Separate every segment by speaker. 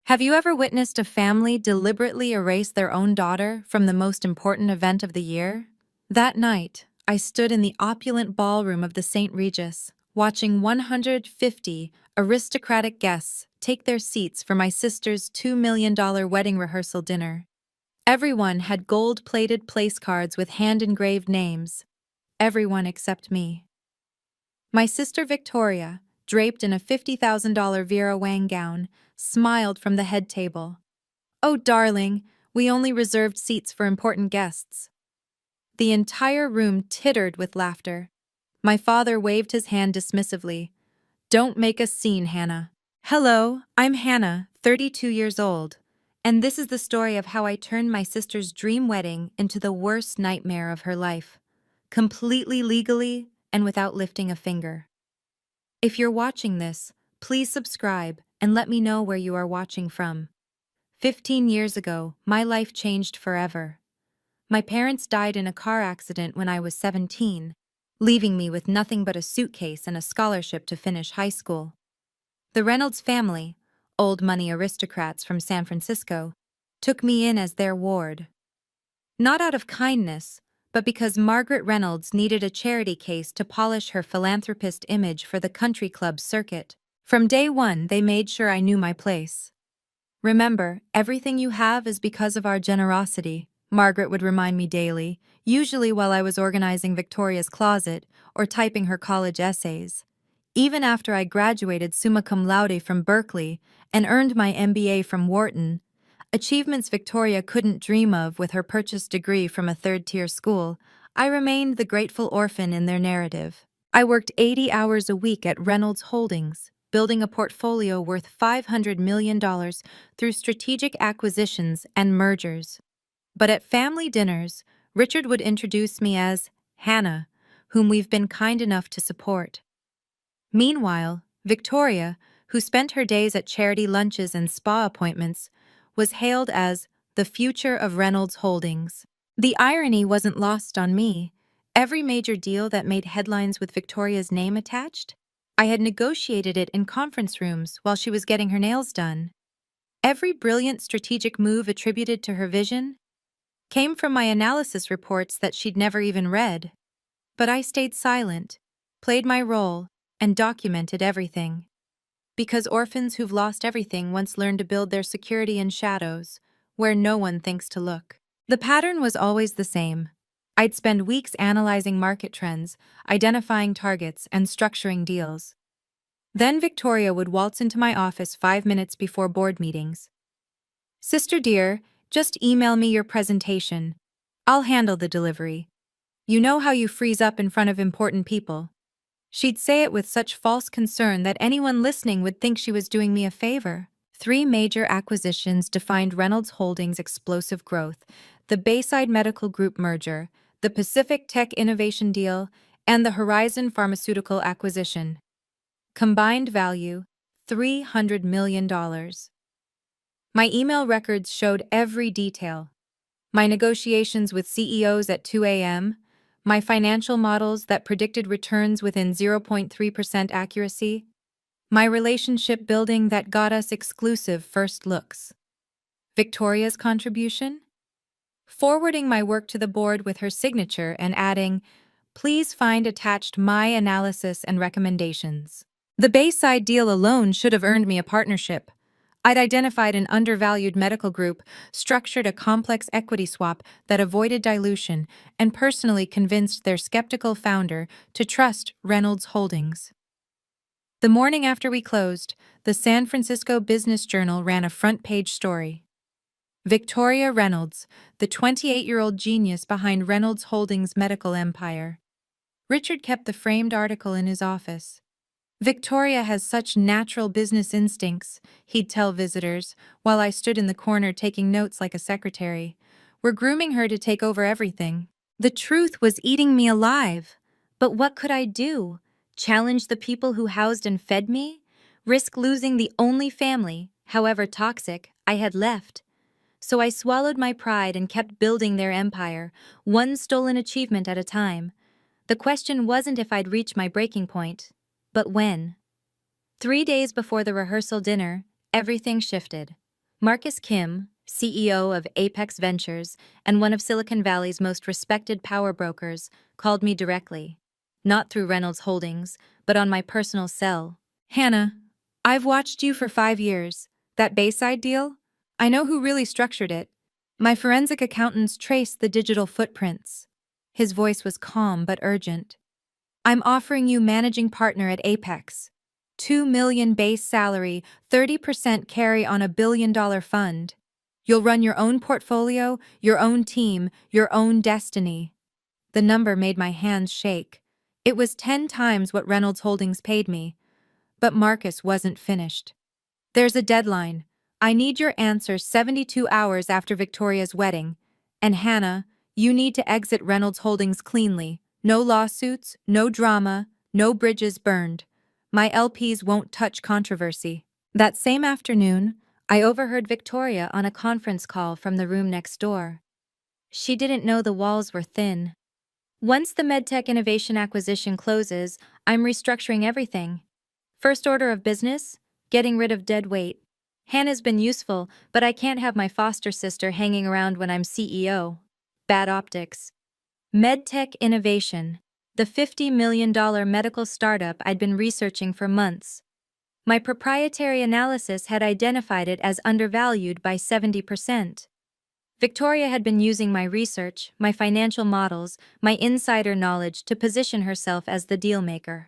Speaker 1: Have you ever witnessed a family deliberately erase their own daughter from the most important event of the year? That night, I stood in the opulent ballroom of the St. Regis, watching 150 aristocratic guests take their seats for my sister's $2 million wedding rehearsal dinner. Everyone had gold-plated place cards with hand-engraved names. Everyone except me. My sister Victoria, draped in a $50,000 Vera Wang gown, smiled from the head table. "Oh, darling, we only reserved seats for important guests." The entire room tittered with laughter. My father waved his hand dismissively. "Don't make a scene, Hannah." "Hello, I'm Hannah, 32 years old, and this is the story of how I turned my sister's dream wedding into the worst nightmare of her life, completely legally and without lifting a finger. If you're watching this, please subscribe and let me know where you are watching from. 15 years ago, my life changed forever. My parents died in a car accident when I was 17, leaving me with nothing but a suitcase and a scholarship to finish high school. The Reynolds family, old money aristocrats from San Francisco, took me in as their ward. Not out of kindness, but because Margaret Reynolds needed a charity case to polish her philanthropist image for the country club circuit. From day one, they made sure I knew my place. "Remember, everything you have is because of our generosity," Margaret would remind me daily, usually while I was organizing Victoria's closet or typing her college essays. Even after I graduated summa cum laude from Berkeley and earned my MBA from Wharton, achievements Victoria couldn't dream of with her purchased degree from a third-tier school, I remained the grateful orphan in their narrative. I worked 80 hours a week at Reynolds Holdings, building a portfolio worth $500 million through strategic acquisitions and mergers. But at family dinners, Richard would introduce me as Hannah, whom we've been kind enough to support. Meanwhile, Victoria, who spent her days at charity lunches and spa appointments, was hailed as the future of Reynolds Holdings. The irony wasn't lost on me. Every major deal that made headlines with Victoria's name attached, I had negotiated it in conference rooms while she was getting her nails done. Every brilliant strategic move attributed to her vision came from my analysis reports that she'd never even read. But I stayed silent, played my role, and documented everything. Because orphans who've lost everything once learn to build their security in shadows, where no one thinks to look. The pattern was always the same. I'd spend weeks analyzing market trends, identifying targets, and structuring deals. Then Victoria would waltz into my office 5 minutes before board meetings. "Sister dear, just email me your presentation. I'll handle the delivery. You know how you freeze up in front of important people." She'd say it with such false concern that anyone listening would think she was doing me a favor. 3 major acquisitions defined Reynolds Holdings' explosive growth: the Bayside Medical Group merger, the Pacific Tech Innovation deal, and the Horizon Pharmaceutical acquisition. Combined value, $300 million. My email records showed every detail. My negotiations with CEOs at 2 a.m., my financial models that predicted returns within 0.3% accuracy, my relationship building that got us exclusive first looks. Victoria's contribution? Forwarding my work to the board with her signature and adding, "Please find attached my analysis and recommendations." The Bayside deal alone should have earned me a partnership. I'd identified an undervalued medical group, structured a complex equity swap that avoided dilution, and personally convinced their skeptical founder to trust Reynolds Holdings. The morning after we closed, the San Francisco Business Journal ran a front-page story. Victoria Reynolds, the 28-year-old genius behind Reynolds Holdings' medical empire. Richard kept the framed article in his office. "Victoria has such natural business instincts," he'd tell visitors, while I stood in the corner taking notes like a secretary. "We're grooming her to take over everything." The truth was eating me alive. But what could I do? Challenge the people who housed and fed me? Risk losing the only family, however toxic, I had left? So I swallowed my pride and kept building their empire, one stolen achievement at a time. The question wasn't if I'd reach my breaking point, but when. 3 days before the rehearsal dinner, everything shifted. Marcus Kim, CEO of Apex Ventures and one of Silicon Valley's most respected power brokers, called me directly. Not through Reynolds Holdings, but on my personal cell. Hannah, I've watched you for 5 years. That Bayside deal? I know who really structured it. My forensic accountants traced the digital footprints. His voice was calm but urgent. I'm offering you managing partner at Apex. 2 million base salary, 30% carry on $1 billion fund. You'll run your own portfolio, your own team, your own destiny. The number made my hands shake. It was 10 times what Reynolds Holdings paid me. But Marcus wasn't finished. There's a deadline. I need your answer 72 hours after Victoria's wedding. And Hannah, you need to exit Reynolds Holdings cleanly. No lawsuits, no drama, no bridges burned. My LPs won't touch controversy. That same afternoon, I overheard Victoria on a conference call from the room next door. She didn't know the walls were thin. Once the MedTech Innovation acquisition closes, I'm restructuring everything. First order of business, getting rid of dead weight. Hannah's been useful, but I can't have my foster sister hanging around when I'm CEO. Bad optics. MedTech Innovation, the $50 million medical startup I'd been researching for months. My proprietary analysis had identified it as undervalued by 70%. Victoria had been using my research, my financial models, my insider knowledge to position herself as the dealmaker.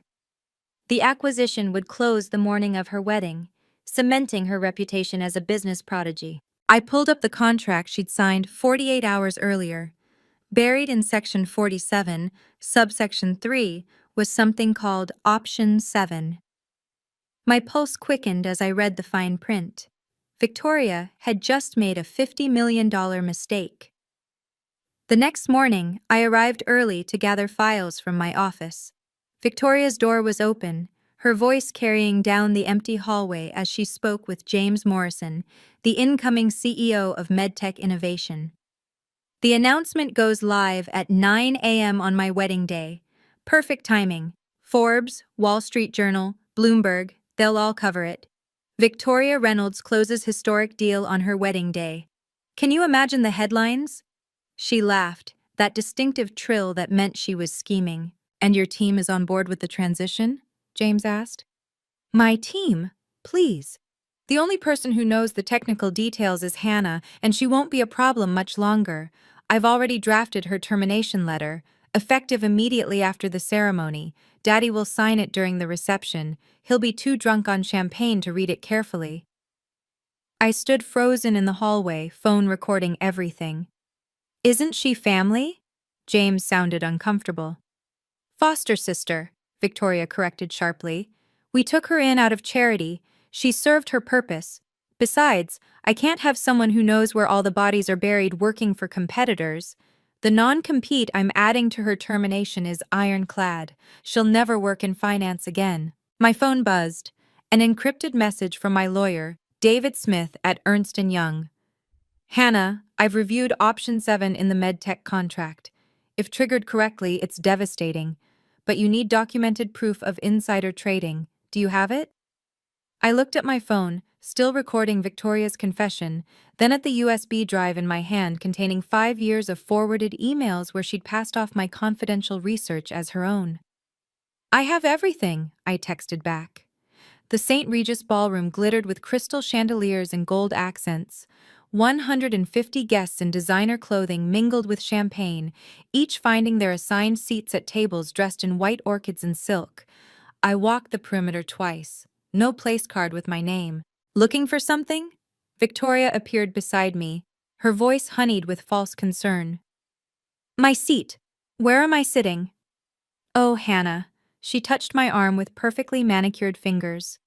Speaker 1: The acquisition would close the morning of her wedding, cementing her reputation as a business prodigy. I pulled up the contract she'd signed 48 hours earlier. Buried in Section 47, subsection 3, was something called Option 7. My pulse quickened as I read the fine print. Victoria had just made a $50 million mistake. The next morning, I arrived early to gather files from my office. Victoria's door was open, her voice carrying down the empty hallway as she spoke with James Morrison, the incoming CEO of MedTech Innovation. The announcement goes live at 9 a.m. on my wedding day. Perfect timing. Forbes, Wall Street Journal, Bloomberg, they'll all cover it. Victoria Reynolds closes historic deal on her wedding day. Can you imagine the headlines? She laughed, that distinctive trill that meant she was scheming. And your team is on board with the transition? James asked. My team? Please. The only person who knows the technical details is Hannah, and she won't be a problem much longer. I've already drafted her termination letter, effective immediately after the ceremony. Daddy will sign it during the reception. He'll be too drunk on champagne to read it carefully. I stood frozen in the hallway, phone recording everything. Isn't she family? James sounded uncomfortable. Foster sister, Victoria corrected sharply. We took her in out of charity. She served her purpose. Besides, I can't have someone who knows where all the bodies are buried working for competitors. The non-compete I'm adding to her termination is ironclad. She'll never work in finance again. My phone buzzed. An encrypted message from my lawyer, David Smith at Ernst & Young. Hannah, I've reviewed Option 7 in the MedTech contract. If triggered correctly, it's devastating. But you need documented proof of insider trading. Do you have it? I looked at my phone, still recording Victoria's confession, then at the USB drive in my hand containing 5 years of forwarded emails where she'd passed off my confidential research as her own. I have everything, I texted back. The St. Regis ballroom glittered with crystal chandeliers and gold accents. 150 guests in designer clothing mingled with champagne, each finding their assigned seats at tables dressed in white orchids and silk. I walked the perimeter twice. No place card with my name. Looking for something? Victoria appeared beside me, her voice honeyed with false concern. My seat. Where am I sitting? Oh, Hannah. She touched my arm with perfectly manicured fingers.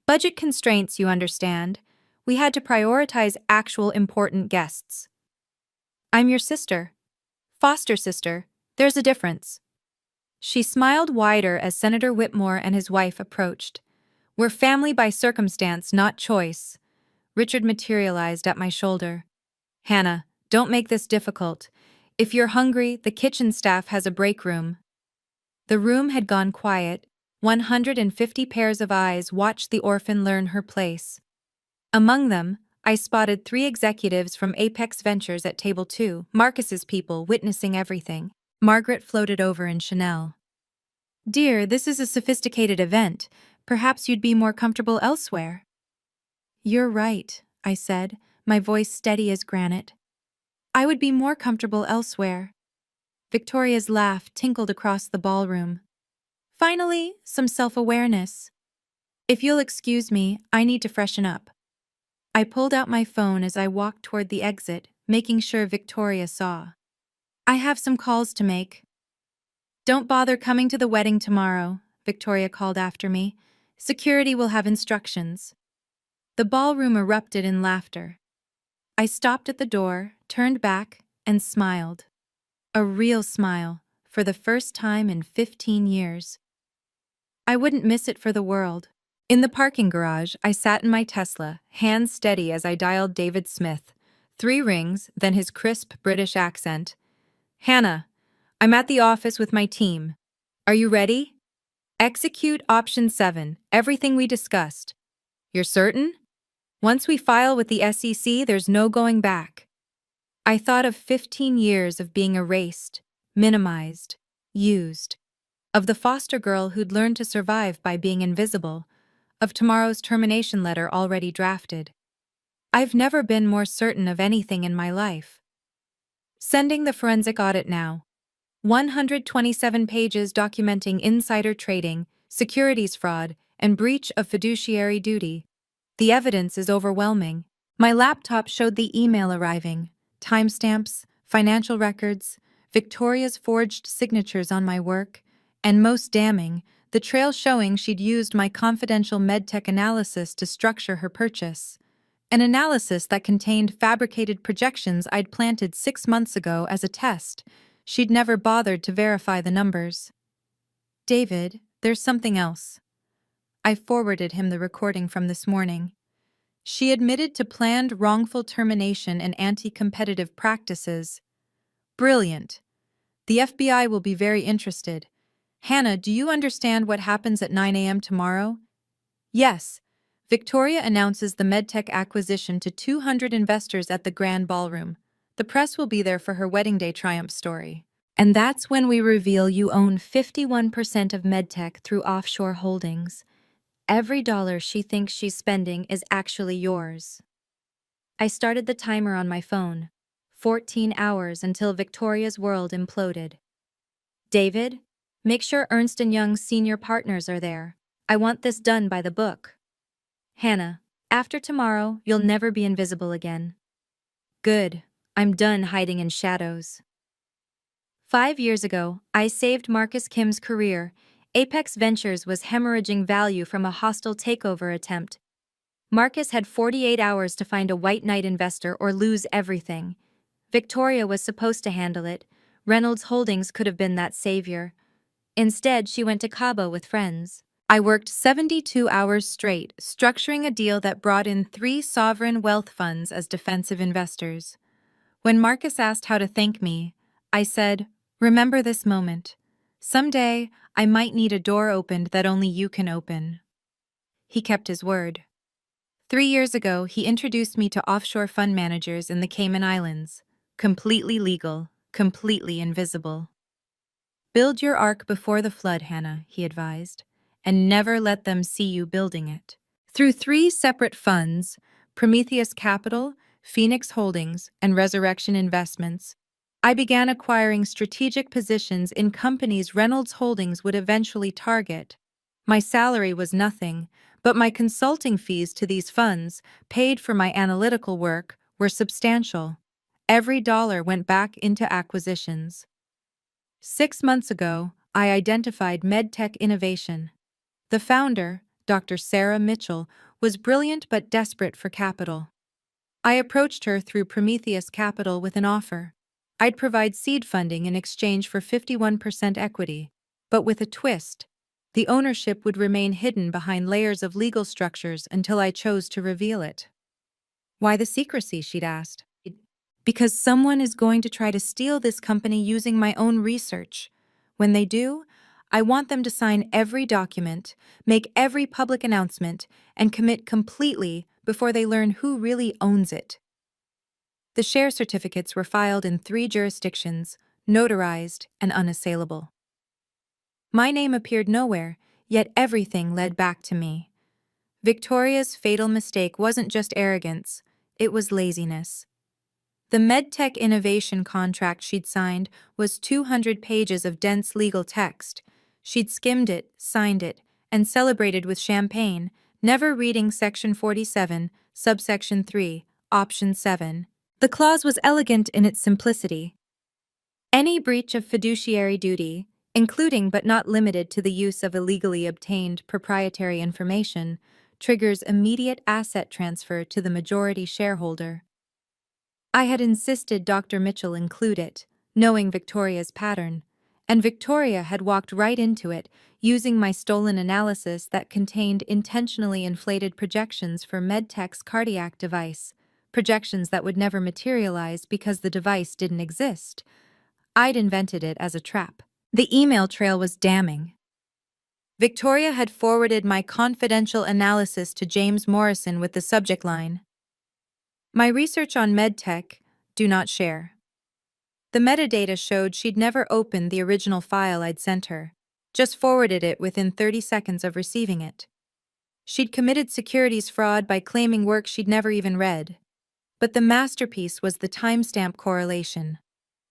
Speaker 1: Budget constraints, you understand. We had to prioritize actual important guests. I'm your sister. Foster sister. There's a difference. She smiled wider as Senator Whitmore and his wife approached. We're family by circumstance, not choice. Richard materialized at my shoulder. Hannah, don't make this difficult. If you're hungry, the kitchen staff has a break room. The room had gone quiet. 150 pairs of eyes watched the orphan learn her place. Among them, I spotted 3 executives from Apex Ventures at table 2, Marcus's people witnessing everything. Margaret floated over in Chanel. Dear, this is a sophisticated event. Perhaps you'd be more comfortable elsewhere. You're right, I said, my voice steady as granite. I would be more comfortable elsewhere. Victoria's laugh tinkled across the ballroom. Finally, some self-awareness. If you'll excuse me, I need to freshen up. I pulled out my phone as I walked toward the exit, making sure Victoria saw. I have some calls to make. Don't bother coming to the wedding tomorrow, Victoria called after me. Security will have instructions. The ballroom erupted in laughter. I stopped at the door, turned back, and smiled. A real smile, for the first time in 15 years. I wouldn't miss it for the world. In the parking garage, I sat in my Tesla, hands steady as I dialed David Smith. 3 rings, then his crisp British accent. Hannah, I'm at the office with my team. Are you ready? Execute option 7, everything we discussed. You're certain? Once we file with the SEC, there's no going back. I thought of 15 years of being erased, minimized, used. Of the foster girl who'd learned to survive by being invisible. Of tomorrow's termination letter already drafted. I've never been more certain of anything in my life. Sending the forensic audit now. 127 pages documenting insider trading, securities fraud, and breach of fiduciary duty. The evidence is overwhelming. My laptop showed the email arriving, timestamps, financial records, Victoria's forged signatures on my work, and most damning, the trail showing she'd used my confidential medtech analysis to structure her purchase. An analysis that contained fabricated projections I'd planted 6 months ago as a test. She'd never bothered to verify the numbers. David, there's something else. I forwarded him the recording from this morning. She admitted to planned wrongful termination and anti-competitive practices. Brilliant. The FBI will be very interested. Hannah, do you understand what happens at 9 a.m. tomorrow? Yes. Victoria announces the medtech acquisition to 200 investors at the Grand Ballroom. The press will be there for her wedding day triumph story. And that's when we reveal you own 51% of medtech through offshore holdings. Every dollar she thinks she's spending is actually yours. I started the timer on my phone. 14 hours until Victoria's world imploded. David, make sure Ernst & Young's senior partners are there. I want this done by the book. Hannah, after tomorrow, you'll never be invisible again. Good. I'm done hiding in shadows. 5 years ago, I saved Marcus Kim's career. Apex Ventures was hemorrhaging value from a hostile takeover attempt. Marcus had 48 hours to find a white knight investor or lose everything. Victoria was supposed to handle it. Reynolds Holdings could have been that savior. Instead, she went to Cabo with friends. I worked 72 hours straight, structuring a deal that brought in 3 sovereign wealth funds as defensive investors. When Marcus asked how to thank me, I said, "Remember this moment. Someday, I might need a door opened that only you can open." He kept his word. 3 years ago, he introduced me to offshore fund managers in the Cayman Islands. Completely legal, completely invisible. Build your ark before the flood, Hannah, he advised, and never let them see you building it. Through 3 separate funds, Prometheus Capital, Phoenix Holdings, and Resurrection Investments, I began acquiring strategic positions in companies Reynolds Holdings would eventually target. My salary was nothing, but my consulting fees to these funds, paid for my analytical work, were substantial. Every dollar went back into acquisitions. 6 months ago, I identified MedTech Innovation. The founder, Dr. Sarah Mitchell, was brilliant but desperate for capital. I approached her through Prometheus Capital with an offer. I'd provide seed funding in exchange for 51% equity, but with a twist. The ownership would remain hidden behind layers of legal structures until I chose to reveal it. Why the secrecy, she'd asked. Because someone is going to try to steal this company using my own research. When they do, I want them to sign every document, make every public announcement, and commit completely, before they learn who really owns it. The share certificates were filed in 3 jurisdictions, notarized and unassailable. My name appeared nowhere, yet everything led back to me. Victoria's fatal mistake wasn't just arrogance, it was laziness. The medtech innovation contract she'd signed was 200 pages of dense legal text. She'd skimmed it, signed it, and celebrated with champagne, never reading Section 47, Subsection 3, Option 7. The clause was elegant in its simplicity. Any breach of fiduciary duty, including but not limited to the use of illegally obtained proprietary information, triggers immediate asset transfer to the majority shareholder. I had insisted Dr. Mitchell include it, knowing Victoria's pattern, and Victoria had walked right into it, using my stolen analysis that contained intentionally inflated projections for MedTech's cardiac device, projections that would never materialize because the device didn't exist. I'd invented it as a trap. The email trail was damning. Victoria had forwarded my confidential analysis to James Morrison with the subject line, "My research on medtech, do not share." The metadata showed she'd never opened the original file I'd sent her, just forwarded it within 30 seconds of receiving it. She'd committed securities fraud by claiming work she'd never even read. But the masterpiece was the timestamp correlation.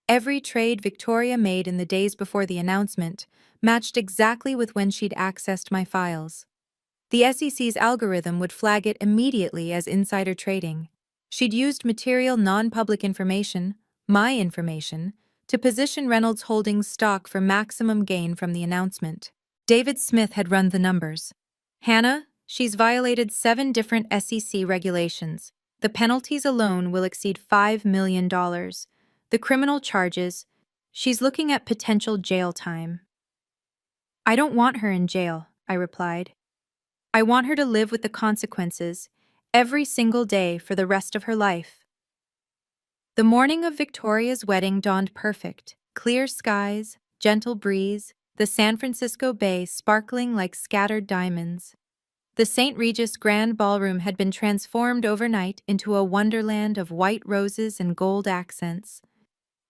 Speaker 1: Every trade Victoria made in the days before the announcement matched exactly with when she'd accessed my files. The SEC's algorithm would flag it immediately as insider trading. She'd used material non-public information, my information, to position Reynolds Holdings stock for maximum gain from the announcement. David Smith had run the numbers. "Hannah, she's violated 7 different SEC regulations. The penalties alone will exceed $5 million. The criminal charges, she's looking at potential jail time." "I don't want her in jail," I replied. "I want her to live with the consequences every single day for the rest of her life." The morning of Victoria's wedding dawned perfect. Clear skies, gentle breeze, the San Francisco Bay sparkling like scattered diamonds. The St. Regis Grand Ballroom had been transformed overnight into a wonderland of white roses and gold accents.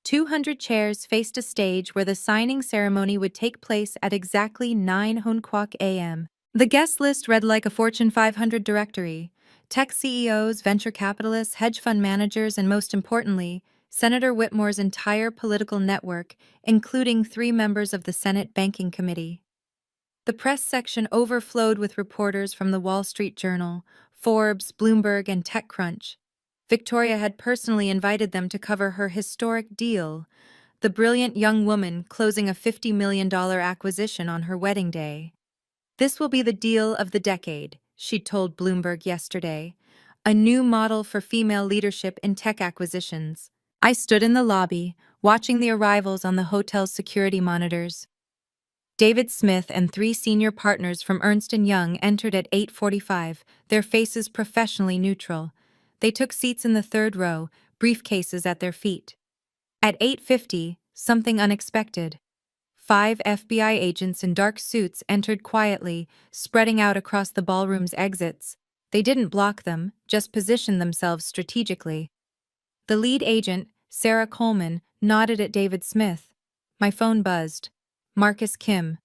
Speaker 1: 200 chairs faced a stage where the signing ceremony would take place at exactly 9 Hunquak a.m. The guest list read like a Fortune 500 directory: tech CEOs, venture capitalists, hedge fund managers, and most importantly, Senator Whitmore's entire political network, including 3 members of the Senate Banking Committee. The press section overflowed with reporters from the Wall Street Journal, Forbes, Bloomberg, and TechCrunch. Victoria had personally invited them to cover her historic deal, the brilliant young woman closing a $50 million acquisition on her wedding day. "This will be the deal of the decade," she told Bloomberg yesterday, "a new model for female leadership in tech acquisitions." I stood in the lobby, watching the arrivals on the hotel's security monitors. David Smith and 3 senior partners from Ernst & Young entered at 8:45, their faces professionally neutral. They took seats in the 3rd row, briefcases at their feet. At 8:50, something unexpected. 5 FBI agents in dark suits entered quietly, spreading out across the ballroom's exits. They didn't block them, just positioned themselves strategically. The lead agent, Sarah Coleman, nodded at David Smith. My phone buzzed. "Marcus Kim.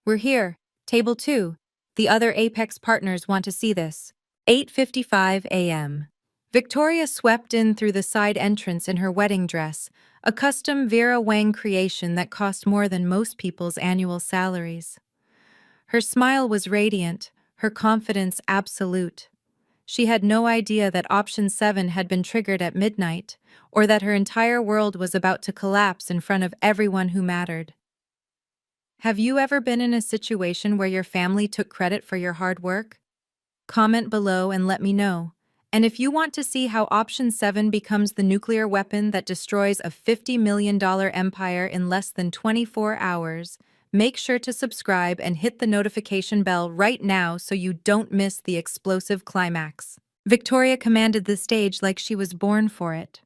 Speaker 1: We're here. Table 2. The other Apex partners want to see this." 8:55 a.m. Victoria swept in through the side entrance in her wedding dress, a custom Vera Wang creation that cost more than most people's annual salaries. Her smile was radiant, her confidence absolute. She had no idea that Option 7 had been triggered at midnight, or that her entire world was about to collapse in front of everyone who mattered. Have you ever been in a situation where your family took credit for your hard work? Comment below and let me know. And if you want to see how Option 7 becomes the nuclear weapon that destroys a $50 million empire in less than 24 hours, make sure to subscribe and hit the notification bell right now so you don't miss the explosive climax. Victoria commanded the stage like she was born for it.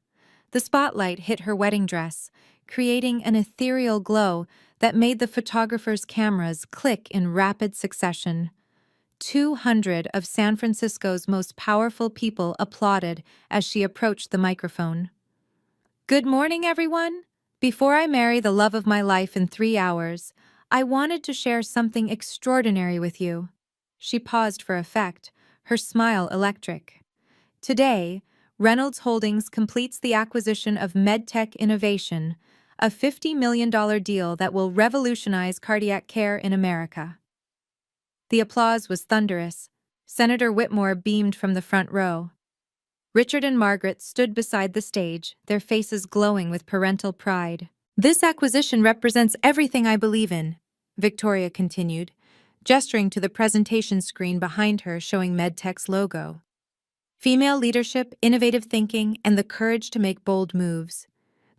Speaker 1: The spotlight hit her wedding dress, creating an ethereal glow that made the photographer's cameras click in rapid succession. 200 of San Francisco's most powerful people applauded as she approached the microphone. Good morning, everyone. Before I marry the love of my life in 3 hours, I wanted to share something extraordinary with you. She paused for effect, her smile electric. Today, Reynolds Holdings completes the acquisition of MedTech Innovation, a $50 million deal that will revolutionize cardiac care in America. The applause was thunderous. Senator Whitmore beamed from the front row. Richard and Margaret stood beside the stage, their faces glowing with parental pride. This acquisition represents everything I believe in, Victoria continued, gesturing to the presentation screen behind her showing MedTech's logo. Female leadership, innovative thinking, and the courage to make bold moves.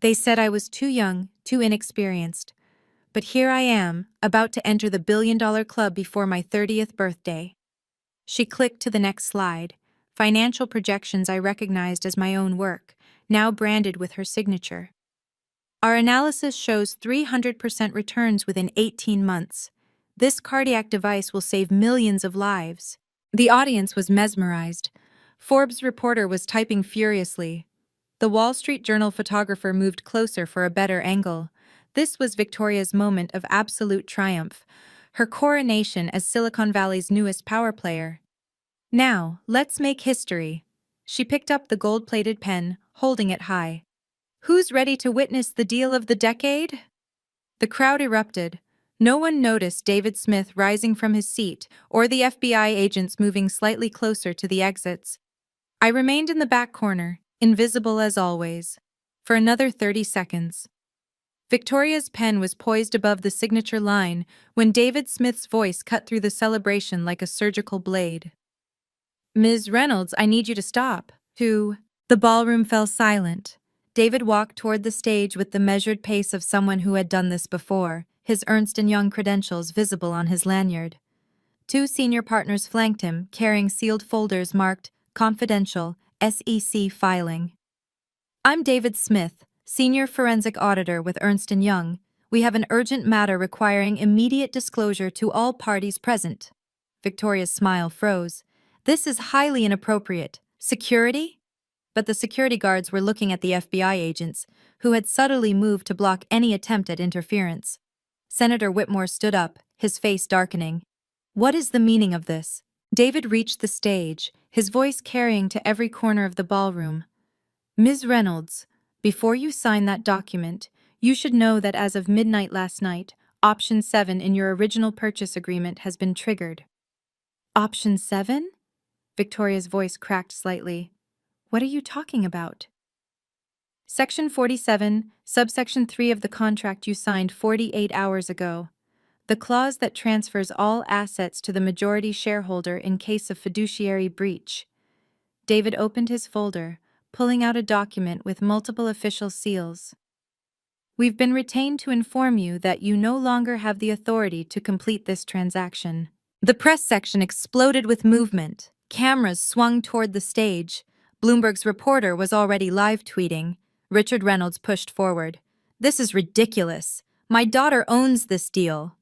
Speaker 1: They said I was too young, too inexperienced. But here I am, about to enter the billion-dollar club before my 30th birthday. She clicked to the next slide. Financial projections I recognized as my own work, now branded with her signature. Our analysis shows 300% returns within 18 months. This cardiac device will save millions of lives. The audience was mesmerized. Forbes' reporter was typing furiously. The Wall Street Journal photographer moved closer for a better angle. This was Victoria's moment of absolute triumph, her coronation as Silicon Valley's newest power player. Now, let's make history. She picked up the gold-plated pen, holding it high. Who's ready to witness the deal of the decade? The crowd erupted. No one noticed David Smith rising from his seat or the FBI agents moving slightly closer to the exits. I remained in the back corner, invisible as always, for another 30 seconds. Victoria's pen was poised above the signature line when David Smith's voice cut through the celebration like a surgical blade. Ms. Reynolds, I need you to stop. The ballroom fell silent. David walked toward the stage with the measured pace of someone who had done this before, his Ernst & Young credentials visible on his lanyard. 2 senior partners flanked him, carrying sealed folders marked Confidential, SEC Filing. I'm David Smith, Senior Forensic Auditor with Ernst & Young. We have an urgent matter requiring immediate disclosure to all parties present. Victoria's smile froze. This is highly inappropriate. Security? But the security guards were looking at the FBI agents, who had subtly moved to block any attempt at interference. Senator Whitmore stood up, his face darkening. What is the meaning of this? David reached the stage, his voice carrying to every corner of the ballroom. Ms. Reynolds, before you sign that document, you should know that as of midnight last night, Option 7 in your original purchase agreement has been triggered. Option 7? Victoria's voice cracked slightly. What are you talking about? Section 47, subsection 3 of the contract you signed 48 hours ago. The clause that transfers all assets to the majority shareholder in case of fiduciary breach. David opened his folder, pulling out a document with multiple official seals. We've been retained to inform you that you no longer have the authority to complete this transaction. The press section exploded with movement. Cameras swung toward the stage. Bloomberg's reporter was already live tweeting. Richard Reynolds pushed forward. This is ridiculous. My daughter owns this deal.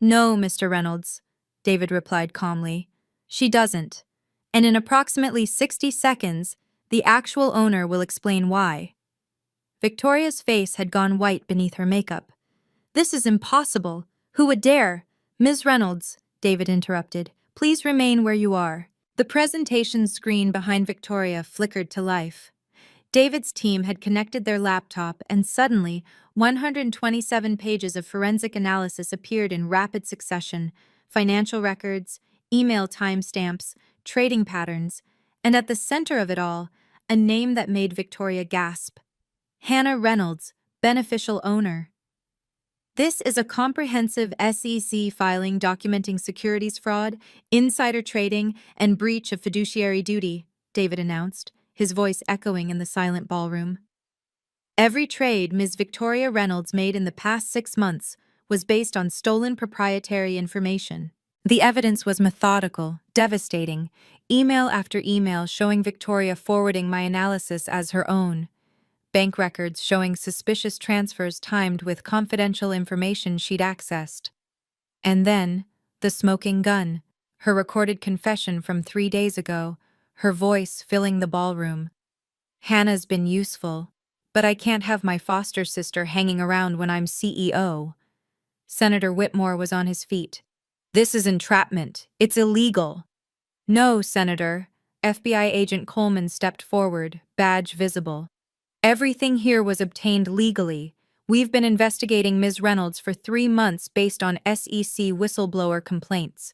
Speaker 1: No, Mr. Reynolds, David replied calmly. She doesn't. And in approximately 60 seconds, the actual owner will explain why. Victoria's face had gone white beneath her makeup. This is impossible. Who would dare? Ms. Reynolds, David interrupted, please remain where you are. The presentation screen behind Victoria flickered to life. David's team had connected their laptop, and suddenly, 127 pages of forensic analysis appeared in rapid succession: financial records, email timestamps, trading patterns, and at the center of it all, a name that made Victoria gasp. Hannah Reynolds, beneficial owner. This is a comprehensive SEC filing documenting securities fraud, insider trading, and breach of fiduciary duty, David announced, his voice echoing in the silent ballroom. Every trade Ms. Victoria Reynolds made in the past 6 months was based on stolen proprietary information. The evidence was methodical, devastating, email after email showing Victoria forwarding my analysis as her own. Bank records showing suspicious transfers timed with confidential information she'd accessed. And then, the smoking gun. her recorded confession from 3 days ago, her voice filling the ballroom. Hannah's been useful, but I can't have my foster sister hanging around when I'm CEO. Senator Whitmore was on his feet. This is entrapment. It's illegal. No, Senator. FBI agent Coleman stepped forward, badge visible. Everything here was obtained legally. We've been investigating Ms. Reynolds for 3 months based on SEC whistleblower complaints.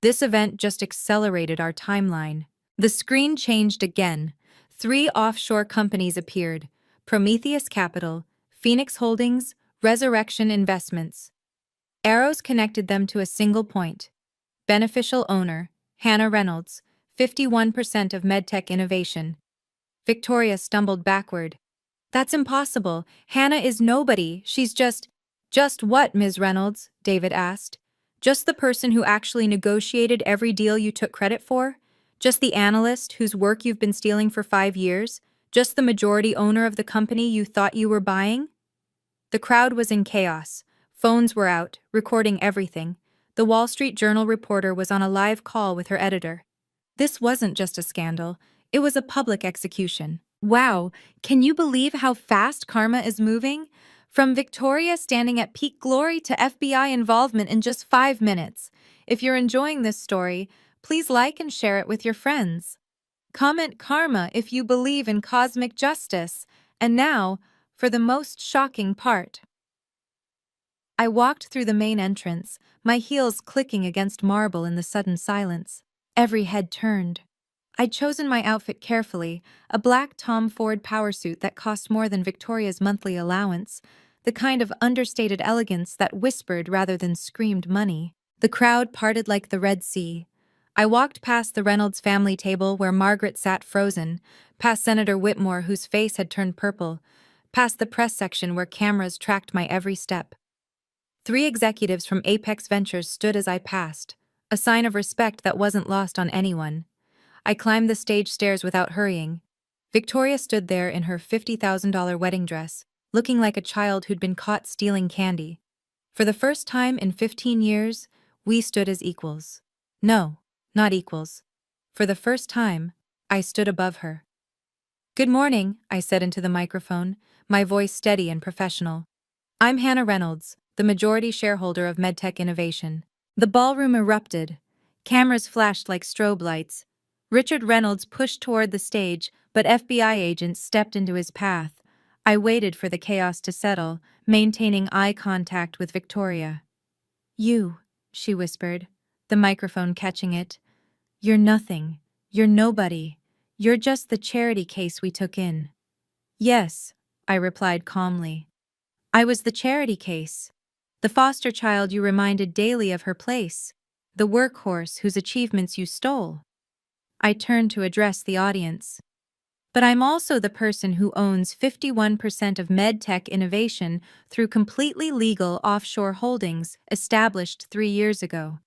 Speaker 1: This event just accelerated our timeline. The screen changed again. 3 offshore companies appeared: Prometheus Capital, Phoenix Holdings, Resurrection Investments. Arrows connected them to a single point. Beneficial owner, Hannah Reynolds, 51% of MedTech Innovation. Victoria stumbled backward. That's impossible. Hannah is nobody. She's just... Just what, Ms. Reynolds? David asked. Just the person who actually negotiated every deal you took credit for? Just the analyst whose work you've been stealing for 5 years? Just the majority owner of the company you thought you were buying? The crowd was in chaos. Phones were out, recording everything. The Wall Street Journal reporter was on a live call with her editor. This wasn't just a scandal, it was a public execution. Wow, can you believe how fast karma is moving? From Victoria standing at peak glory to FBI involvement in just 5 minutes. If you're enjoying this story, please like and share it with your friends. Comment karma if you believe in cosmic justice. And now, for the most shocking part. I walked through the main entrance, my heels clicking against marble in the sudden silence. Every head turned. I'd chosen my outfit carefully, a black Tom Ford powersuit that cost more than Victoria's monthly allowance, the kind of understated elegance that whispered rather than screamed money. The crowd parted like the Red Sea. I walked past the Reynolds family table where Margaret sat frozen, past Senator Whitmore whose face had turned purple, past the press section where cameras tracked my every step. 3 executives from Apex Ventures stood as I passed, a sign of respect that wasn't lost on anyone. I climbed the stage stairs without hurrying. Victoria stood there in her $50,000 wedding dress, looking like a child who'd been caught stealing candy. For the first time in 15 years, we stood as equals. No, not equals. For the first time, I stood above her. Good morning, I said into the microphone, my voice steady and professional. I'm Hannah Reynolds, the majority shareholder of MedTech Innovation. The ballroom erupted. Cameras flashed like strobe lights. Richard Reynolds pushed toward the stage, but FBI agents stepped into his path. I waited for the chaos to settle, maintaining eye contact with Victoria. You, she whispered, the microphone catching it. You're nothing. You're nobody. You're just the charity case we took in. Yes, I replied calmly. I was the charity case. The foster child you reminded daily of her place. The workhorse whose achievements you stole. I turned to address the audience. But I'm also the person who owns 51% of MedTech Innovation through completely legal offshore holdings established 3 years ago.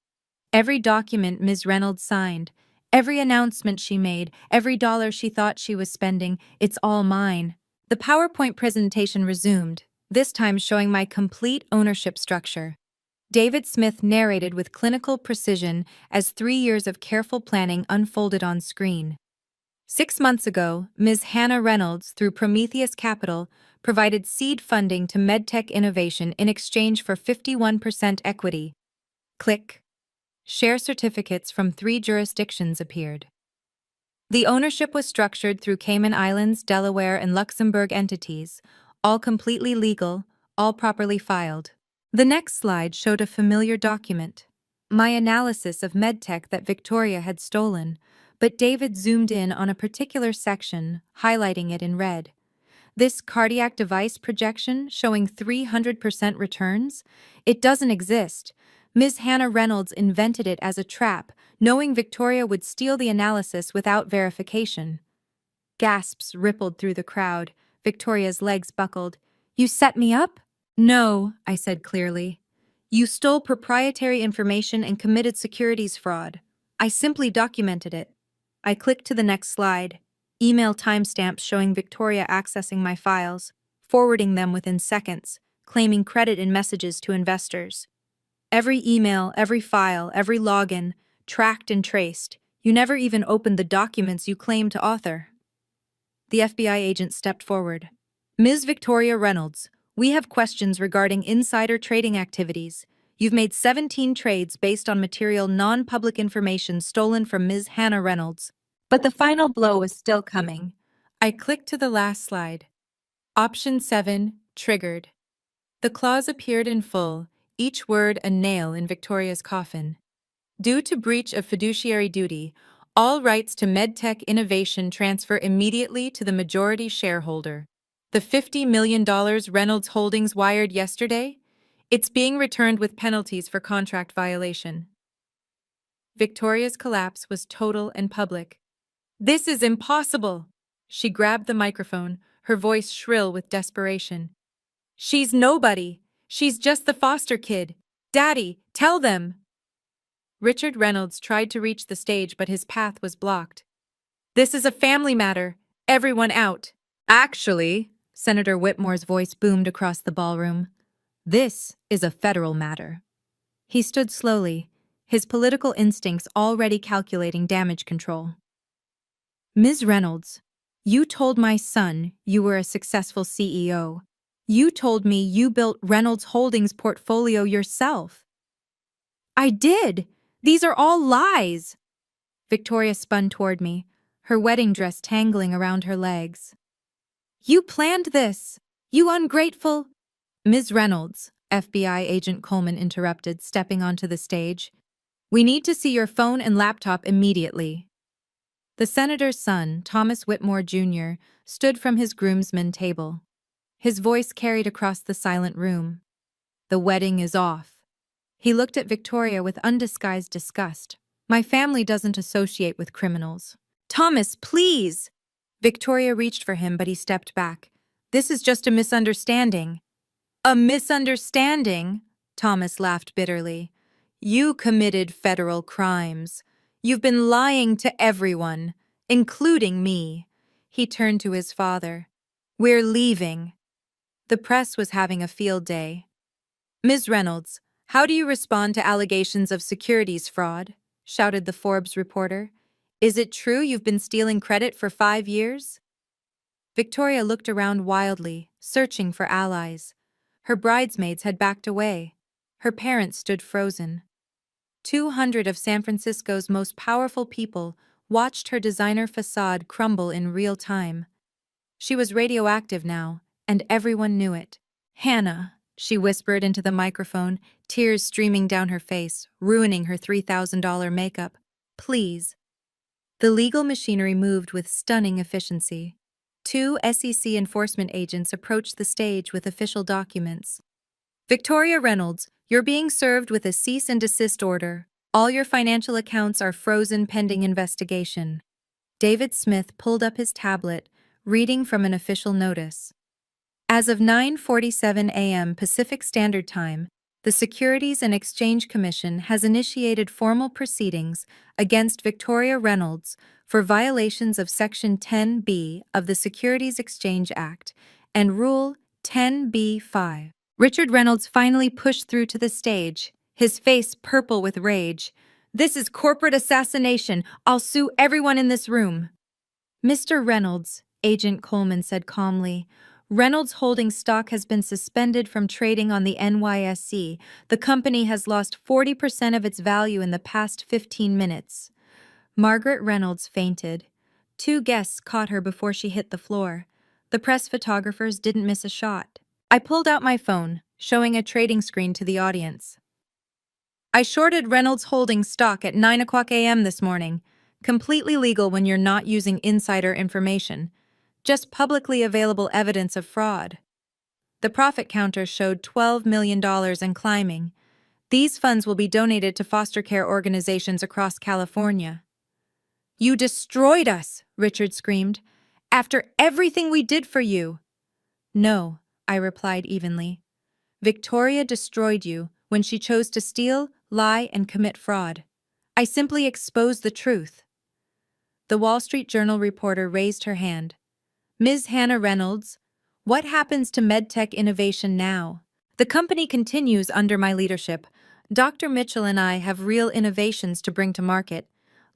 Speaker 1: Every document Ms. Reynolds signed, every announcement she made, every dollar she thought she was spending, it's all mine. The PowerPoint presentation resumed, this time showing my complete ownership structure. David Smith narrated with clinical precision as 3 years of careful planning unfolded on screen. 6 months ago, Ms. Hannah Reynolds, through Prometheus Capital, provided seed funding to MedTech Innovation in exchange for 51% equity. Click. Share certificates from 3 jurisdictions appeared. The ownership was structured through Cayman Islands, Delaware, and Luxembourg entities, all completely legal, all properly filed. The next slide showed a familiar document, my analysis of MedTech that Victoria had stolen, but David zoomed in on a particular section, highlighting it in red. This cardiac device projection showing 300% returns? It doesn't exist. Ms. Hannah Reynolds invented it as a trap, knowing Victoria would steal the analysis without verification. Gasps rippled through the crowd. Victoria's legs buckled. You set me up? No, I said clearly. You stole proprietary information and committed securities fraud. I simply documented it. I clicked to the next slide. Email timestamps showing Victoria accessing my files, forwarding them within seconds, claiming credit in messages to investors. Every email, every file, every login, tracked and traced. You never even opened the documents you claim to author. The FBI agent stepped forward. Ms. Victoria Reynolds, we have questions regarding insider trading activities. You've made 17 trades based on material non-public information stolen from Ms. Hannah Reynolds. But the final blow was still coming. I clicked to the last slide. Option 7, triggered. The clause appeared in full, each word a nail in Victoria's coffin. Due to breach of fiduciary duty, all rights to MedTech innovation transfer immediately to the majority shareholder. The $50 million Reynolds Holdings wired yesterday? It's being returned with penalties for contract violation. Victoria's collapse was total and public. This is impossible! She grabbed the microphone, her voice shrill with desperation. She's nobody. She's just the foster kid. Daddy, tell them! Richard Reynolds tried to reach the stage, but his path was blocked. This is a family matter. Everyone out. Actually, Senator Whitmore's voice boomed across the ballroom. This is a federal matter. He stood slowly, his political instincts already calculating damage control. Ms. Reynolds, you told my son you were a successful CEO. You told me you built Reynolds Holdings' portfolio yourself. I did! These are all lies! Victoria spun toward me, her wedding dress tangling around her legs. You planned this! You ungrateful— Ms. Reynolds, FBI agent Coleman interrupted, stepping onto the stage. We need to see your phone and laptop immediately. The senator's son, Thomas Whitmore, Jr., stood from his groomsmen table. His voice carried across the silent room. The wedding is off. He looked at Victoria with undisguised disgust. My family doesn't associate with criminals. Thomas, please! Victoria reached for him, but he stepped back. This is just a misunderstanding. A misunderstanding? Thomas laughed bitterly. You committed federal crimes. You've been lying to everyone, including me. He turned to his father. We're leaving. The press was having a field day. Ms. Reynolds, how do you respond to allegations of securities fraud? Shouted the Forbes reporter. Is it true you've been stealing credit for 5 years? Victoria looked around wildly, searching for allies. Her bridesmaids had backed away. Her parents stood frozen. 200 of San Francisco's most powerful people watched her designer facade crumble in real time. She was radioactive now, and everyone knew it. Hannah, she whispered into the microphone, tears streaming down her face, ruining her $3,000 makeup. Please. The legal machinery moved with stunning efficiency. 2 SEC enforcement agents approached the stage with official documents. Victoria Reynolds, you're being served with a cease and desist order. All your financial accounts are frozen pending investigation. David Smith pulled up his tablet, reading from an official notice. As of 9:47 a.m. Pacific Standard Time, the Securities and Exchange Commission has initiated formal proceedings against Victoria Reynolds for violations of Section 10B of the Securities Exchange Act and Rule 10b-5. Richard Reynolds finally pushed through to the stage, his face purple with rage. This is corporate assassination. I'll sue everyone in this room. Mr. Reynolds, Agent Coleman said calmly, Reynolds Holdings stock has been suspended from trading on the NYSE. The company has lost 40% of its value in the past 15 minutes. Margaret Reynolds fainted. 2 guests caught her before she hit the floor. The press photographers didn't miss a shot. I pulled out my phone, showing a trading screen to the audience. I shorted Reynolds Holdings stock at 9 o'clock a.m. this morning. Completely legal when you're not using insider information. Just publicly available evidence of fraud. The profit counter showed $12 million and climbing. These funds will be donated to foster care organizations across California. You destroyed us, Richard screamed. After everything we did for you. No, I replied evenly. Victoria destroyed you when she chose to steal, lie, and commit fraud. I simply exposed the truth. The Wall Street Journal reporter raised her hand. Ms. Hannah Reynolds, what happens to MedTech innovation now? The company continues under my leadership. Dr. Mitchell and I have real innovations to bring to market,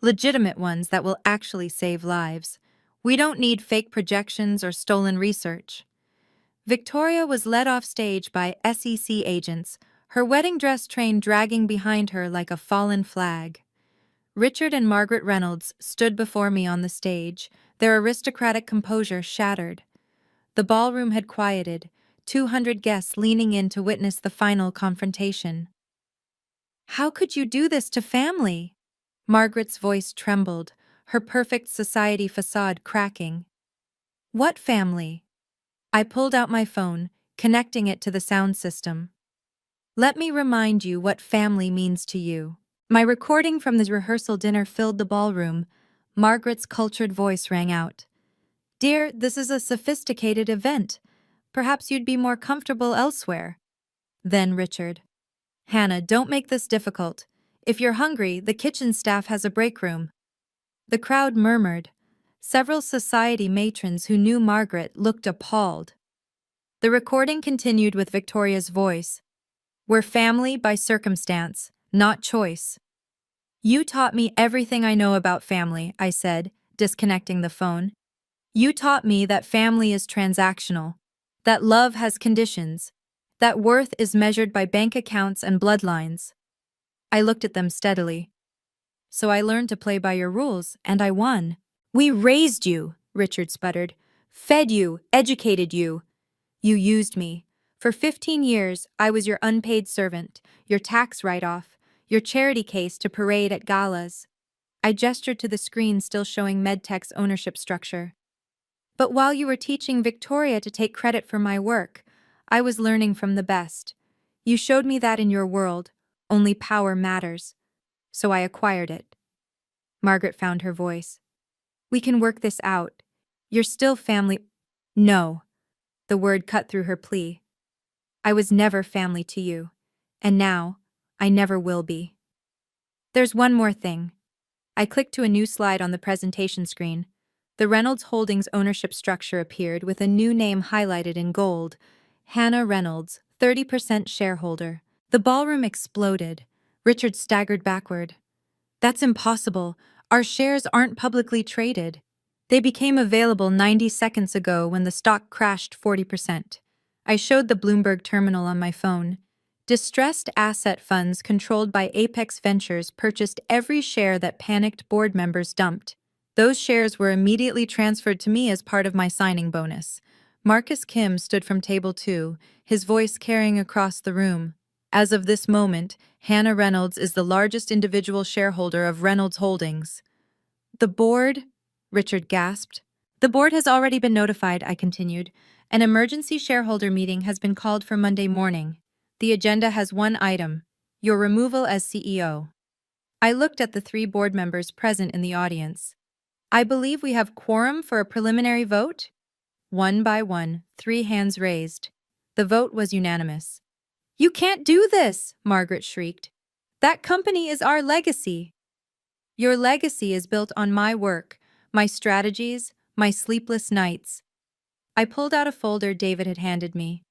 Speaker 1: legitimate ones that will actually save lives. We don't need fake projections or stolen research. Victoria was led off stage by SEC agents, her wedding dress train dragging behind her like a fallen flag. Richard and Margaret Reynolds stood before me on the stage, their aristocratic composure shattered. The ballroom had quieted, 200 guests leaning in to witness the final confrontation. "How could you do this to family?" Margaret's voice trembled, her perfect society facade cracking. "What family?" I pulled out my phone, connecting it to the sound system. "Let me remind you what family means to you." My recording from the rehearsal dinner filled the ballroom. Margaret's cultured voice rang out. "Dear, this is a sophisticated event. Perhaps you'd be more comfortable elsewhere." Then Richard. "Hannah, don't make this difficult. If you're hungry, the kitchen staff has a break room." The crowd murmured. Several society matrons who knew Margaret looked appalled. The recording continued with Victoria's voice. "We're family by circumstance, not choice." "You taught me everything I know about family," I said, disconnecting the phone. "You taught me that family is transactional, that love has conditions, that worth is measured by bank accounts and bloodlines." I looked at them steadily. "So I learned to play by your rules, and I won." "We raised you," Richard sputtered. "Fed you, educated you. You used me. For 15 years, I was your unpaid servant, your tax write-off, your charity case to parade at galas." I gestured to the screen still showing MedTech's ownership structure. "But while you were teaching Victoria to take credit for my work, I was learning from the best. You showed me that in your world, only power matters. So I acquired it." Margaret found her voice. "We can work this out. You're still family—" "No." The word cut through her plea. "I was never family to you. And now, I never will be." "There's one more thing." I clicked to a new slide on the presentation screen. The Reynolds Holdings ownership structure appeared with a new name highlighted in gold. Hannah Reynolds, 30% shareholder. The ballroom exploded. Richard staggered backward. "That's impossible. Our shares aren't publicly traded. They became available 90 seconds ago when the stock crashed 40%. I showed the Bloomberg terminal on my phone. Distressed asset funds controlled by Apex Ventures purchased every share that panicked board members dumped. Those shares were immediately transferred to me as part of my signing bonus. Marcus Kim stood from table 2, his voice carrying across the room. "As of this moment, Hannah Reynolds is the largest individual shareholder of Reynolds Holdings." "The board?" Richard gasped. "The board has already been notified," I continued. "An emergency shareholder meeting has been called for Monday morning. The agenda has one item: your removal as CEO." I looked at the 3 board members present in the audience. "I believe we have quorum for a preliminary vote?" One by one, 3 hands raised. The vote was unanimous. "You can't do this!" Margaret shrieked. "That company is our legacy." "Your legacy is built on my work, my strategies, my sleepless nights." I pulled out a folder David had handed me.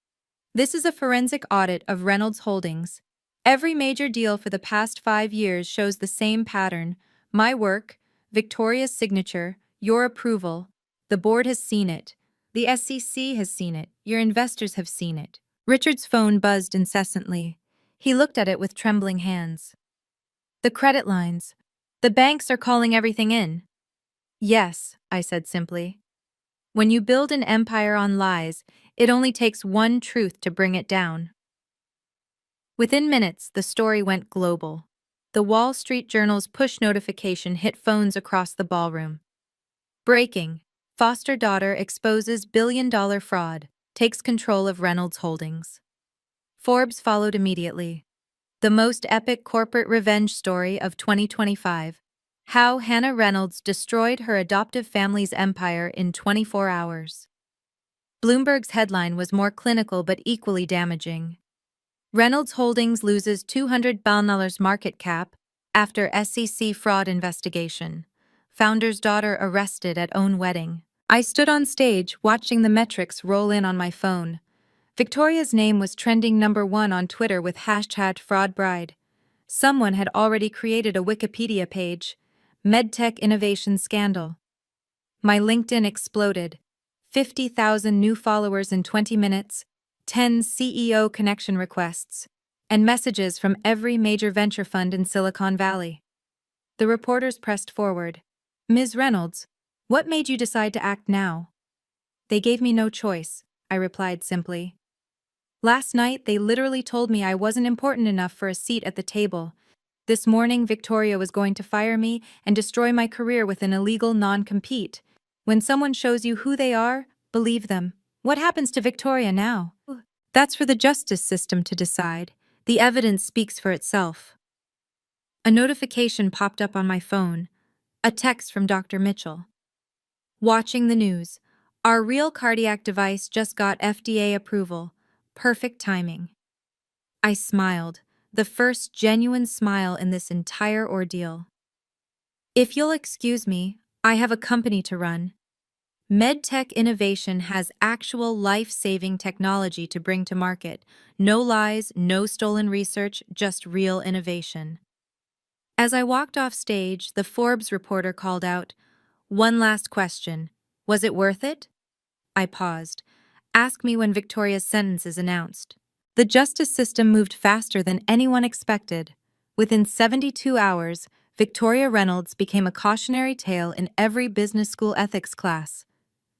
Speaker 1: "This is a forensic audit of Reynolds Holdings. Every major deal for the past 5 years shows the same pattern: my work, Victoria's signature, your approval. The board has seen it. The SEC has seen it. Your investors have seen it." Richard's phone buzzed incessantly. He looked at it with trembling hands. "The credit lines. The banks are calling everything in." "Yes," I said simply. "When you build an empire on lies, it only takes one truth to bring it down." Within minutes, the story went global. The Wall Street Journal's push notification hit phones across the ballroom. "Breaking. Foster daughter exposes billion-dollar fraud, takes control of Reynolds Holdings." Forbes followed immediately. "The most epic corporate revenge story of 2025. How Hannah Reynolds destroyed her adoptive family's empire in 24 hours." Bloomberg's headline was more clinical but equally damaging. "Reynolds Holdings loses $200 billion market cap after SEC fraud investigation. Founder's daughter arrested at own wedding." I stood on stage watching the metrics roll in on my phone. Victoria's name was trending #1 on Twitter with #FraudBride. Someone had already created a Wikipedia page. MedTech Innovation Scandal. My LinkedIn exploded. 50,000 new followers in 20 minutes, 10 CEO connection requests, and messages from every major venture fund in Silicon Valley. The reporters pressed forward. Ms. Reynolds, what made you decide to act now? They gave me no choice, I replied simply. Last night, they literally told me I wasn't important enough for a seat at the table. This morning, Victoria was going to fire me and destroy my career with an illegal non-compete. When someone shows you who they are, believe them. What happens to Victoria now? That's for the justice system to decide. The evidence speaks for itself. A notification popped up on my phone. A text from Dr. Mitchell. Watching the news. Our real cardiac device just got FDA approval. Perfect timing. I smiled, the first genuine smile in this entire ordeal. If you'll excuse me, I have a company to run. MedTech Innovation has actual life-saving technology to bring to market. No lies, no stolen research, just real innovation. As I walked off stage, the Forbes reporter called out, "One last question. Was it worth it?" I paused. Ask me when Victoria's sentence is announced. The justice system moved faster than anyone expected. Within 72 hours, Victoria Reynolds became a cautionary tale in every business school ethics class.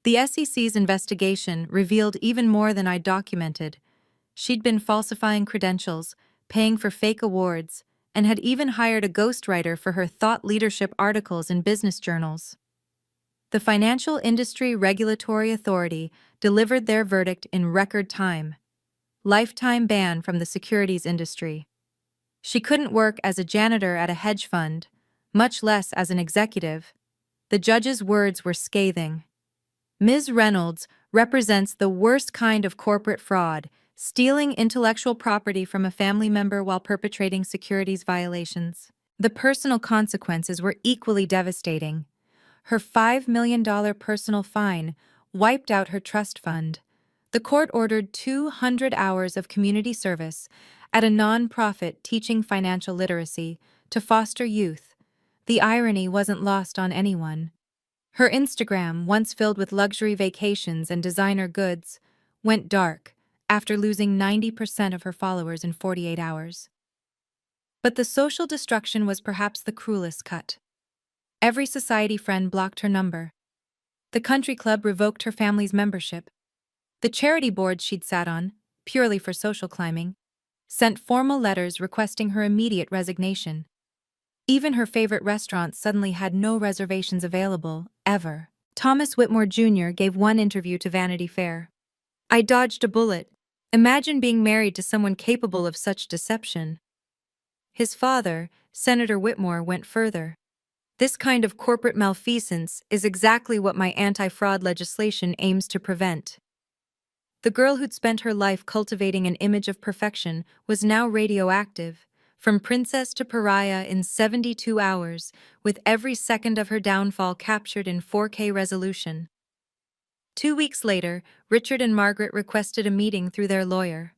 Speaker 1: The SEC's investigation revealed even more than I documented. She'd been falsifying credentials, paying for fake awards, and had even hired a ghostwriter for her thought leadership articles in business journals. The Financial Industry Regulatory Authority delivered their verdict in record time. Lifetime ban from the securities industry. She couldn't work as a janitor at a hedge fund, much less as an executive. The judge's words were scathing. Ms. Reynolds represents the worst kind of corporate fraud, stealing intellectual property from a family member while perpetrating securities violations. The personal consequences were equally devastating. Her $5 million personal fine wiped out her trust fund. The court ordered 200 hours of community service at a non-profit teaching financial literacy to foster youth. The irony wasn't lost on anyone. Her Instagram, once filled with luxury vacations and designer goods, went dark after losing 90% of her followers in 48 hours. But the social destruction was perhaps the cruelest cut. Every society friend blocked her number. The country club revoked her family's membership. The charity boards she'd sat on, purely for social climbing, sent formal letters requesting her immediate resignation. Even her favorite restaurants suddenly had no reservations available, ever. Thomas Whitmore Jr. gave one interview to Vanity Fair. "I dodged a bullet. Imagine being married to someone capable of such deception." His father, Senator Whitmore, went further. "This kind of corporate malfeasance is exactly what my anti-fraud legislation aims to prevent." The girl who'd spent her life cultivating an image of perfection was now radioactive, from princess to pariah in 72 hours, with every second of her downfall captured in 4K resolution. 2 weeks later, Richard and Margaret requested a meeting through their lawyer.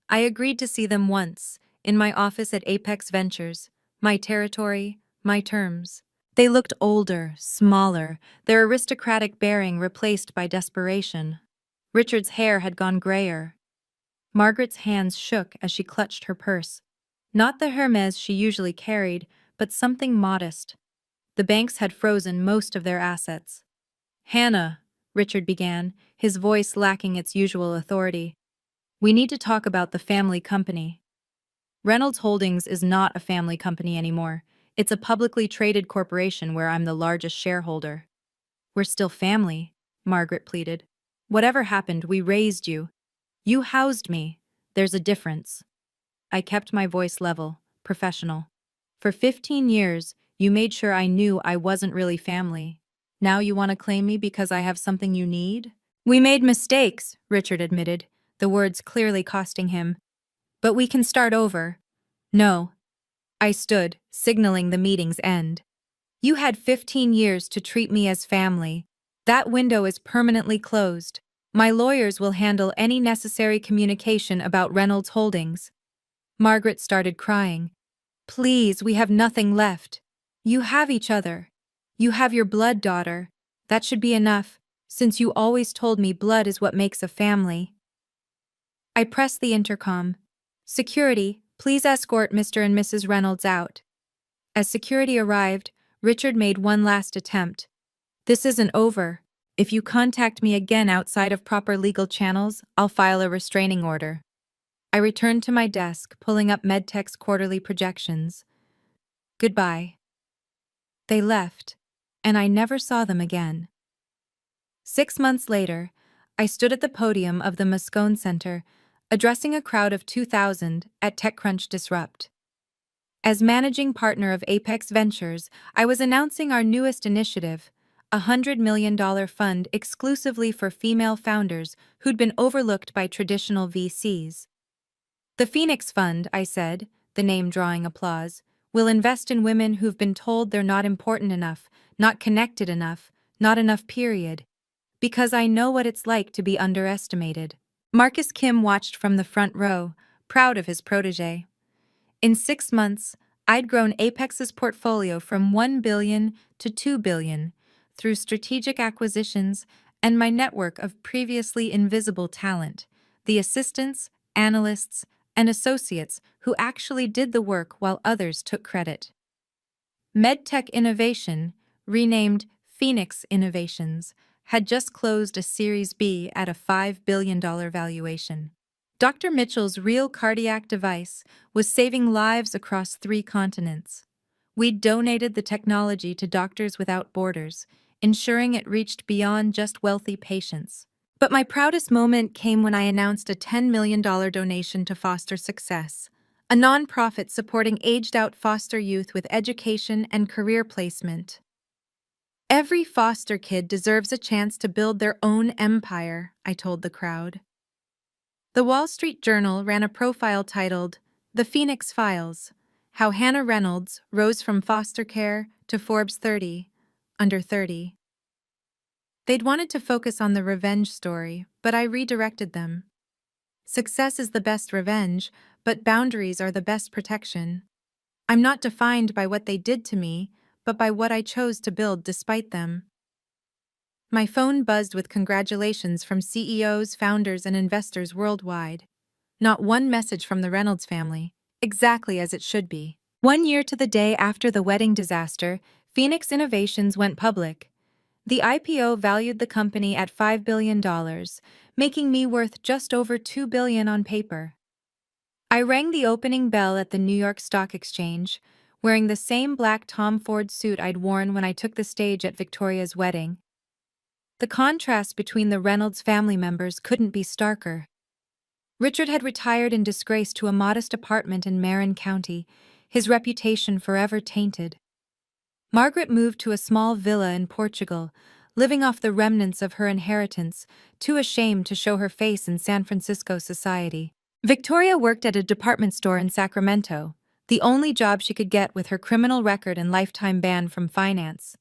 Speaker 1: I agreed to see them once, in my office at Apex Ventures, my territory, my terms. They looked older, smaller, their aristocratic bearing replaced by desperation. Richard's hair had gone grayer. Margaret's hands shook as she clutched her purse. Not the Hermes she usually carried, but something modest. The banks had frozen most of their assets. "Hannah," Richard began, his voice lacking its usual authority. "We need to talk about the family company." Reynolds Holdings is not a family company anymore. It's a publicly traded corporation where I'm the largest shareholder. "We're still family," Margaret pleaded. "Whatever happened, we raised you. You housed me. There's a difference." I kept my voice level, professional. "For 15 years, you made sure I knew I wasn't really family. Now you want to claim me because I have something you need?" "We made mistakes," Richard admitted, the words clearly costing him. "But we can start over." "No." I stood, signaling the meeting's end. "You had 15 years to treat me as family. That window is permanently closed. My lawyers will handle any necessary communication about Reynolds Holdings." Margaret started crying. Please, we have nothing left. You have each other. You have your blood daughter. That should be enough, since you always told me blood is what makes a family. I pressed the intercom. Security, please escort Mr. and Mrs. Reynolds out. As security arrived, Richard made one last attempt. This isn't over. If you contact me again outside of proper legal channels, I'll file a restraining order. I returned to my desk, pulling up MedTech's quarterly projections. Goodbye. They left, and I never saw them again. 6 months later, I stood at the podium of the Moscone Center, addressing a crowd of 2,000 at TechCrunch Disrupt. As managing partner of Apex Ventures, I was announcing our newest initiative, a $100 million fund exclusively for female founders who'd been overlooked by traditional VCs. The Phoenix Fund, I said, the name drawing applause, will invest in women who've been told they're not important enough, not connected enough, not enough period. Because I know what it's like to be underestimated. Marcus Kim watched from the front row, proud of his protege. In 6 months, I'd grown Apex's portfolio from $1 billion to $2 billion through strategic acquisitions and my network of previously invisible talent, the assistants, analysts, and associates who actually did the work while others took credit. MedTech Innovation, renamed Phoenix Innovations, had just closed a Series B at a $5 billion valuation. Dr. Mitchell's real cardiac device was saving lives across 3 continents. We donated the technology to Doctors Without Borders, ensuring it reached beyond just wealthy patients. But my proudest moment came when I announced a $10 million donation to Foster Success, a nonprofit supporting aged-out foster youth with education and career placement. Every foster kid deserves a chance to build their own empire, I told the crowd. The Wall Street Journal ran a profile titled, The Phoenix Files, How Hannah Reynolds Rose from Foster Care to Forbes 30, Under 30. They'd wanted to focus on the revenge story, but I redirected them. Success is the best revenge, but boundaries are the best protection. I'm not defined by what they did to me, but by what I chose to build despite them. My phone buzzed with congratulations from CEOs, founders, and investors worldwide. Not one message from the Reynolds family, exactly as it should be. 1 year to the day after the wedding disaster, Phoenix Innovations went public. The IPO valued the company at $5 billion, making me worth just over $2 billion on paper. I rang the opening bell at the New York Stock Exchange, wearing the same black Tom Ford suit I'd worn when I took the stage at Victoria's wedding. The contrast between the Reynolds family members couldn't be starker. Richard had retired in disgrace to a modest apartment in Marin County, his reputation forever tainted. Margaret moved to a small villa in Portugal, living off the remnants of her inheritance, too ashamed to show her face in San Francisco society. Victoria worked at a department store in Sacramento, the only job she could get with her criminal record and lifetime ban from finance.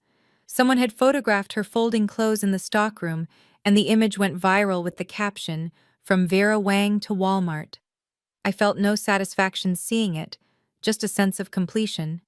Speaker 1: Someone had photographed her folding clothes in the stockroom, and the image went viral with the caption, "From Vera Wang to Walmart." I felt no satisfaction seeing it, just a sense of completion.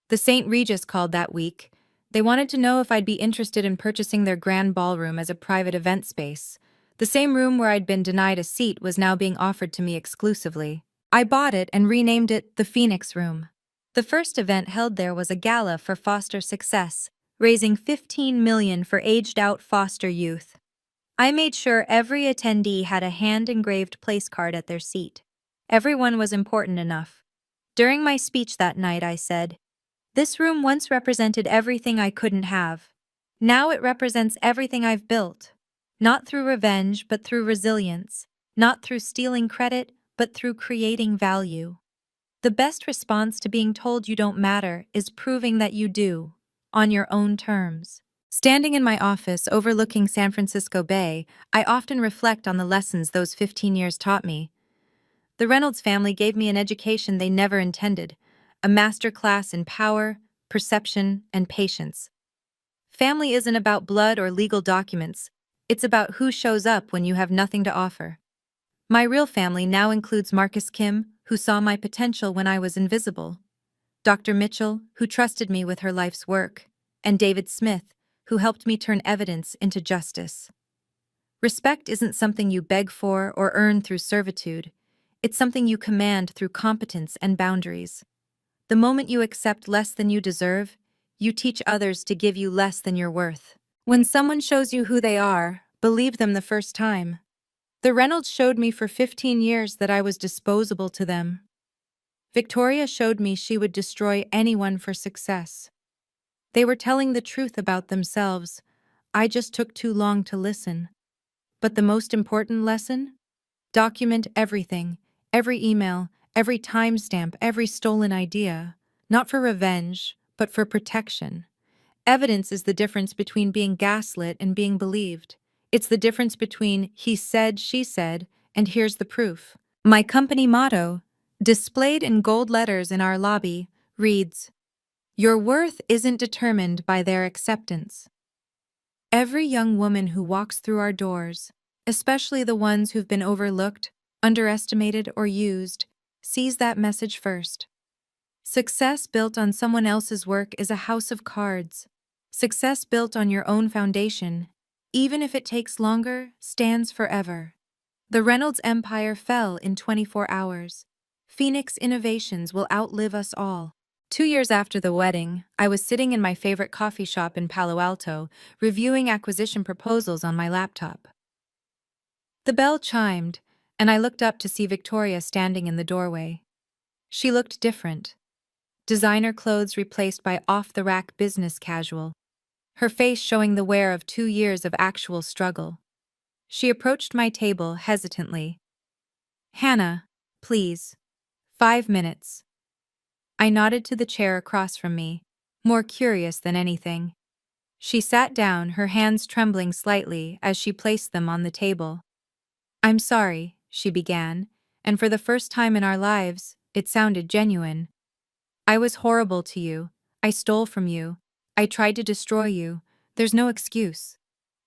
Speaker 1: The St. Regis called that week. They wanted to know if I'd be interested in purchasing their grand ballroom as a private event space. The same room where I'd been denied a seat was now being offered to me exclusively. I bought it and renamed it the Phoenix Room. The first event held there was a gala for foster success, raising $15 million for aged-out foster youth. I made sure every attendee had a hand-engraved place card at their seat. Everyone was important enough. During my speech that night, I said, "This room once represented everything I couldn't have. Now it represents everything I've built. Not through revenge, but through resilience. Not through stealing credit, but through creating value." The best response to being told you don't matter is proving that you do, on your own terms. Standing in my office overlooking San Francisco Bay, I often reflect on the lessons those 15 years taught me. The Reynolds family gave me an education they never intended, a master class in power, perception, and patience. Family isn't about blood or legal documents. It's about who shows up when you have nothing to offer. My real family now includes Marcus Kim, who saw my potential when I was invisible. Dr. Mitchell, who trusted me with her life's work, and David Smith, who helped me turn evidence into justice. Respect isn't something you beg for or earn through servitude. It's something you command through competence and boundaries. The moment you accept less than you deserve, you teach others to give you less than you're worth. When someone shows you who they are, believe them the first time. The Reynolds showed me for 15 years that I was disposable to them. Victoria showed me she would destroy anyone for success. They were telling the truth about themselves. I just took too long to listen. But the most important lesson? Document everything, every email, every timestamp, every stolen idea. Not for revenge, but for protection. Evidence is the difference between being gaslit and being believed. It's the difference between he said, she said, and here's the proof. My company motto, displayed in gold letters in our lobby, reads, "Your worth isn't determined by their acceptance." Every young woman who walks through our doors, especially the ones who've been overlooked, underestimated, or used, sees that message first. Success built on someone else's work is a house of cards. Success built on your own foundation, even if it takes longer, stands forever. The Reynolds empire fell in 24 hours. Phoenix innovations will outlive us all. 2 years after the wedding, I was sitting in my favorite coffee shop in Palo Alto, reviewing acquisition proposals on my laptop. The bell chimed, and I looked up to see Victoria standing in the doorway. She looked different. Designer clothes replaced by off-the-rack business casual, her face showing the wear of 2 years of actual struggle. She approached my table hesitantly. "Hannah, please. 5 minutes." I nodded to the chair across from me, more curious than anything. She sat down, her hands trembling slightly as she placed them on the table. "I'm sorry," she began, and for the first time in our lives, it sounded genuine. "I was horrible to you. I stole from you. I tried to destroy you. There's no excuse."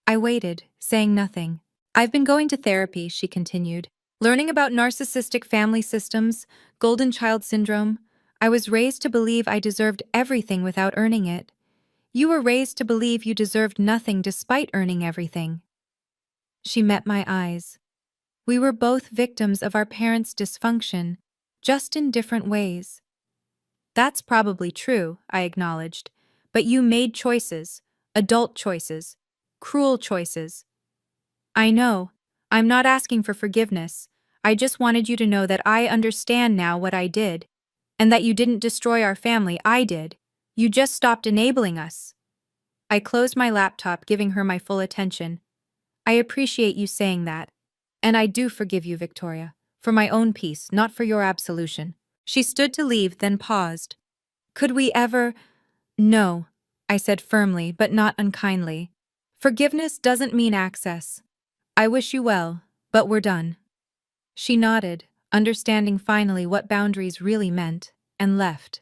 Speaker 1: I waited, saying nothing. "I've been going to therapy," she continued, "learning about narcissistic family systems, golden child syndrome. I was raised to believe I deserved everything without earning it. You were raised to believe you deserved nothing despite earning everything." She met my eyes. We were both victims of our parents' dysfunction, just in different ways. "That's probably true," I acknowledged, "but you made choices, adult choices, cruel choices." "I know. I'm not asking for forgiveness. I just wanted you to know that I understand now what I did, and that you didn't destroy our family. I did. You just stopped enabling us." I closed my laptop, giving her my full attention. "I appreciate you saying that. And I do forgive you, Victoria, for my own peace, not for your absolution." She stood to leave, then paused. "Could we ever—" "No," I said firmly, but not unkindly. "Forgiveness doesn't mean access. I wish you well, but we're done." She nodded, understanding finally what boundaries really meant, and left.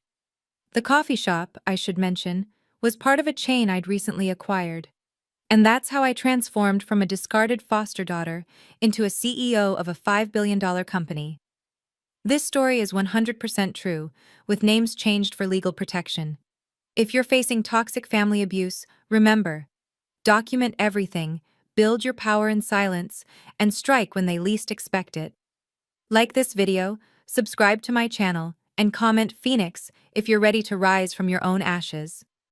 Speaker 1: The coffee shop, I should mention, was part of a chain I'd recently acquired. And that's how I transformed from a discarded foster daughter into a CEO of a $5 billion company. This story is 100% true, with names changed for legal protection. If you're facing toxic family abuse, remember, document everything, build your power in silence, and strike when they least expect it. Like this video, subscribe to my channel, and comment Phoenix if you're ready to rise from your own ashes.